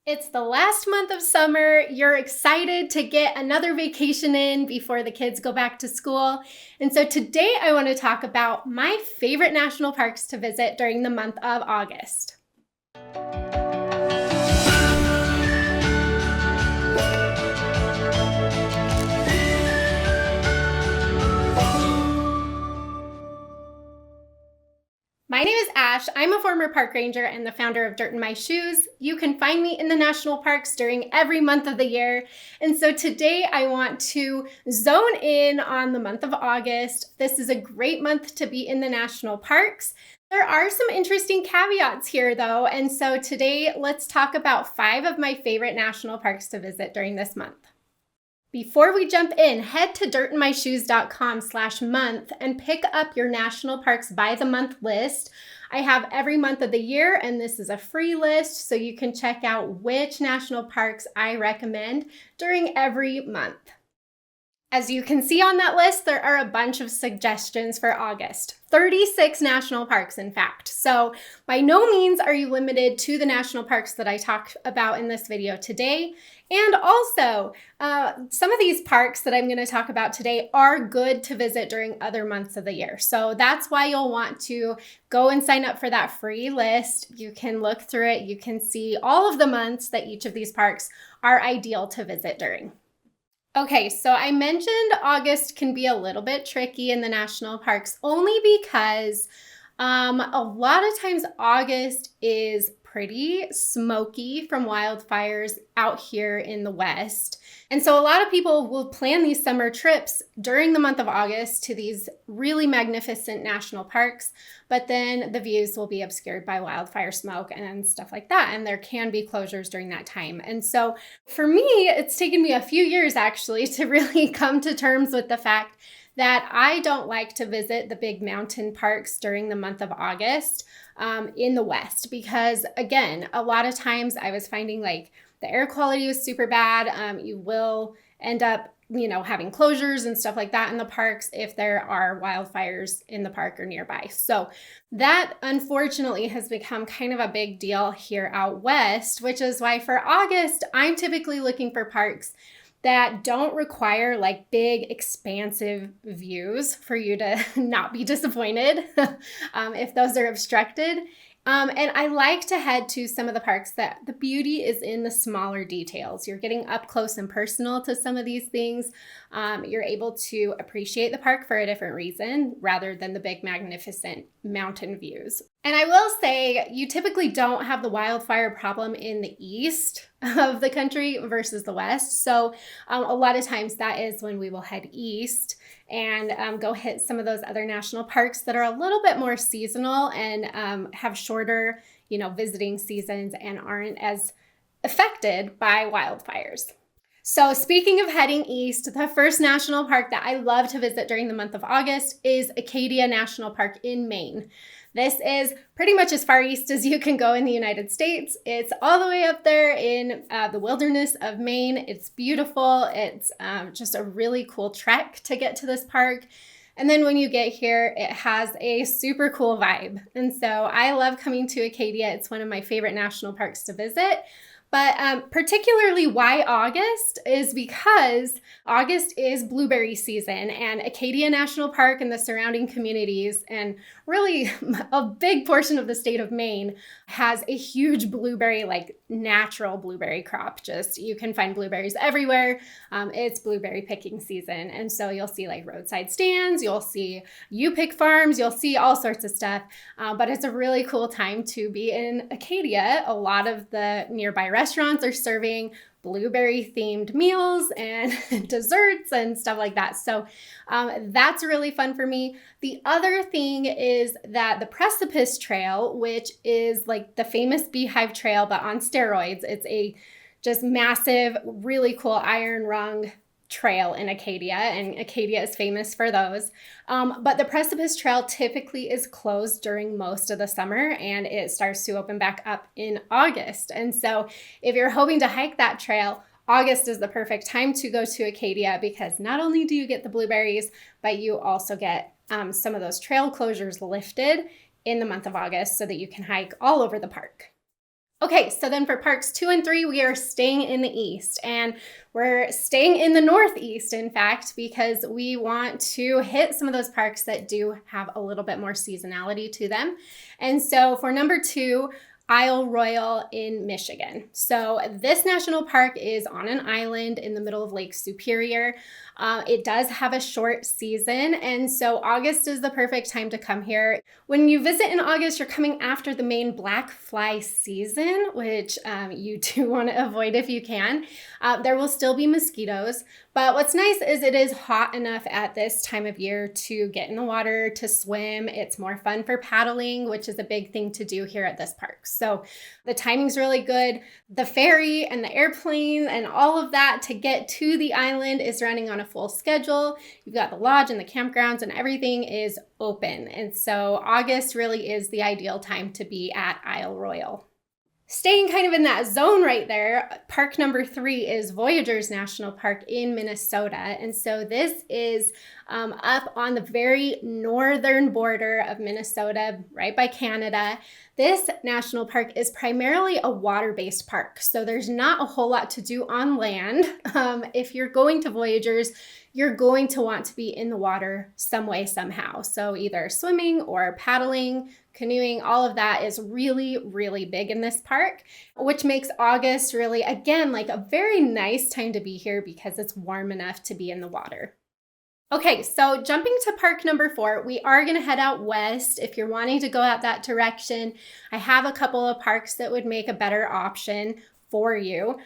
It's the last month of summer. You're excited to get another vacation in before the kids go back to school. And so today I want to talk about my favorite national parks to visit during the month of August. My name is Ash. I'm a former park ranger and the founder of Dirt in My Shoes. You can find me in the national parks during every month of the year. And so today I want to zone in on the month of August. This is a great month to be in the national parks. There are some interesting caveats here though. And so today let's talk about 5 of my favorite national parks to visit during this month. Before we jump in, head to dirtinmyshoes.com/month and pick up your national parks by the month list. I have every month of the year, and this is a free list, so you can check out which national parks I recommend during every month. As you can see on that list, there are a bunch of suggestions for August. 36 national parks, in fact. So by no means are you limited to the national parks that I talked about in this video today. And also, some of these parks that I'm going to talk about today are good to visit during other months of the year. So that's why you'll want to go and sign up for that free list. You can look through it. You can see all of the months that each of these parks are ideal to visit during. Okay, so I mentioned August can be a little bit tricky in the national parks only because a lot of times August is pretty smoky from wildfires out here in the West. And so a lot of people will plan these summer trips during the month of August to these really magnificent national parks, but then the views will be obscured by wildfire smoke and stuff like that. And there can be closures during that time. And so for me, it's taken me a few years actually to really come to terms with the fact that I don't like to visit the big mountain parks during the month of August in the West because, again, a lot of times I was finding like the air quality was super bad. You will end up, having closures and stuff like that in the parks if there are wildfires in the park or nearby. So that unfortunately has become kind of a big deal here out West, which is why for August, I'm typically looking for parks that don't require like big expansive views for you to not be disappointed if those are obstructed. And I like to head to some of the parks that the beauty is in the smaller details. You're getting up close and personal to some of these things. You're able to appreciate the park for a different reason rather than the big magnificent mountain views. And I will say you typically don't have the wildfire problem in the east of the country versus the west. So a lot of times that is when we will head east and go hit some of those other national parks that are a little bit more seasonal and have shorter, visiting seasons and aren't as affected by wildfires. So speaking of heading east, the first national park that I love to visit during the month of August is Acadia National Park in Maine. This is pretty much as far east as you can go in the United States. It's all the way up there in the wilderness of Maine. It's beautiful. It's just a really cool trek to get to this park. And then when you get here, it has a super cool vibe. And so I love coming to Acadia. It's one of my favorite national parks to visit. But particularly why August is because August is blueberry season, and Acadia National Park and the surrounding communities and really a big portion of the state of Maine has a huge blueberry, like natural blueberry crop. Just you can find blueberries everywhere. It's blueberry picking season. And so you'll see like roadside stands, you'll see you-pick farms, you'll see all sorts of stuff. But it's a really cool time to be in Acadia. A lot of the nearby restaurants are serving blueberry themed meals and desserts and stuff like that. So that's really fun for me. The other thing is that the Precipice Trail, which is like the famous Beehive Trail, but on steroids, it's a just massive, really cool iron rung trail in Acadia, and Acadia is famous for those. But the Precipice Trail typically is closed during most of the summer, and it starts to open back up in August. And so if you're hoping to hike that trail, August is the perfect time to go to Acadia because not only do you get the blueberries, but you also get some of those trail closures lifted in the month of August so that you can hike all over the park. Okay, so then for parks 2 and 3, we are staying in the east, and we're staying in the northeast, in fact, because we want to hit some of those parks that do have a little bit more seasonality to them. And so for number 2, Isle Royale in Michigan. So this national park is on an island in the middle of Lake Superior. It does have a short season, and so August is the perfect time to come here. When you visit in August, you're coming after the main black fly season, which you do want to avoid if you can. There will still be mosquitoes, but what's nice is it is hot enough at this time of year to get in the water, to swim. It's more fun for paddling, which is a big thing to do here at this park. So the timing's really good. The ferry and the airplane and all of that to get to the island is running on a full schedule. You've got the lodge and the campgrounds and everything is open. And so August really is the ideal time to be at Isle Royale. Staying kind of in that zone right there, park number 3 is Voyageurs National Park in Minnesota. And so this is up on the very northern border of Minnesota, right by Canada. This national park is primarily a water-based park, so there's not a whole lot to do on land. If you're going to Voyageurs, you're going to want to be in the water some way, somehow. So either swimming or paddling, canoeing, all of that is really, really big in this park, which makes August really, again, like a very nice time to be here because it's warm enough to be in the water. Okay, so jumping to park number 4, we are going to head out west. If you're wanting to go out that direction, I have a couple of parks that would make a better option for you.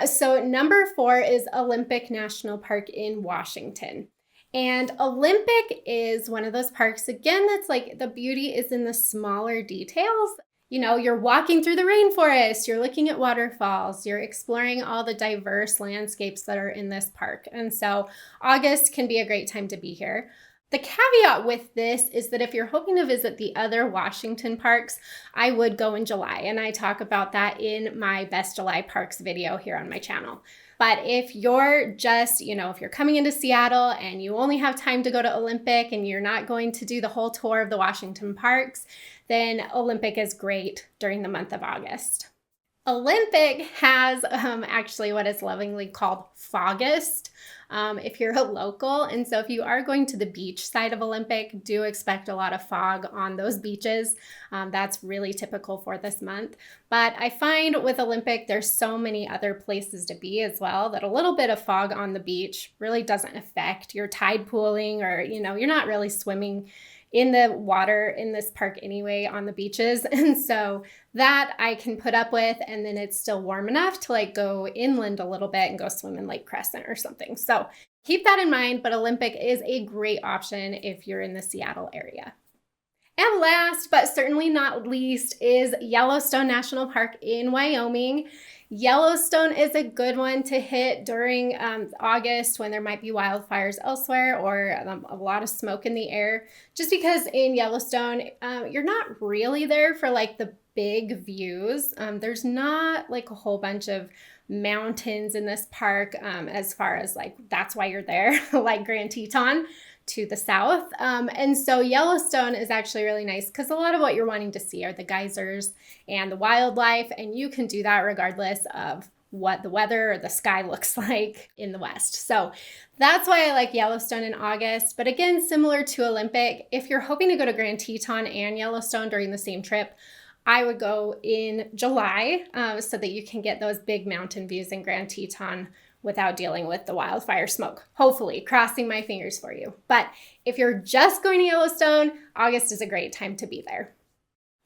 So number 4 is Olympic National Park in Washington. And Olympic is one of those parks, again, that's like the beauty is in the smaller details. You know, you're walking through the rainforest, you're looking at waterfalls, you're exploring all the diverse landscapes that are in this park. And so August can be a great time to be here. The caveat with this is that if you're hoping to visit the other Washington parks, I would go in July. And I talk about that in my Best July Parks video here on my channel. But if you're just, if you're coming into Seattle and you only have time to go to Olympic and you're not going to do the whole tour of the Washington parks, then Olympic is great during the month of August. Olympic has actually what is lovingly called Fogust if you're a local. And so if you are going to the beach side of Olympic, do expect a lot of fog on those beaches. That's really typical for this month. But I find with Olympic, there's so many other places to be as well that a little bit of fog on the beach really doesn't affect your tide pooling or, you're not really swimming in the water in this park anyway on the beaches. And so that I can put up with, and then it's still warm enough to like go inland a little bit and go swim in Lake Crescent or something. So keep that in mind, but Olympic is a great option if you're in the Seattle area. And last, but certainly not least, is Yellowstone National Park in Wyoming. Yellowstone is a good one to hit during August when there might be wildfires elsewhere or a lot of smoke in the air. Just because in Yellowstone, you're not really there for like the big views. There's not like a whole bunch of mountains in this park as far as like that's why you're there, like Grand Teton to the south. And so Yellowstone is actually really nice because a lot of what you're wanting to see are the geysers and the wildlife, and you can do that regardless of what the weather or the sky looks like in the west. So that's why I like Yellowstone in August. But again, similar to Olympic, if you're hoping to go to Grand Teton and Yellowstone during the same trip, I would go in July so that you can get those big mountain views in Grand Teton without dealing with the wildfire smoke. Hopefully, crossing my fingers for you. But if you're just going to Yellowstone, August is a great time to be there.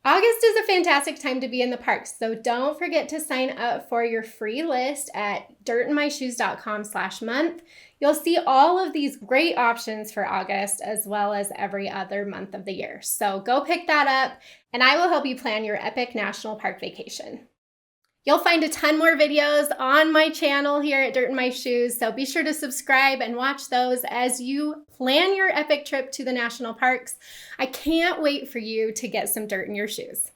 August is a fantastic time to be in the parks, so don't forget to sign up for your free list at dirtinmyshoes.com/month. You'll see all of these great options for August as well as every other month of the year. So go pick that up, and I will help you plan your epic national park vacation. You'll find a ton more videos on my channel here at Dirt in My Shoes, so be sure to subscribe and watch those as you plan your epic trip to the national parks. I can't wait for you to get some dirt in your shoes.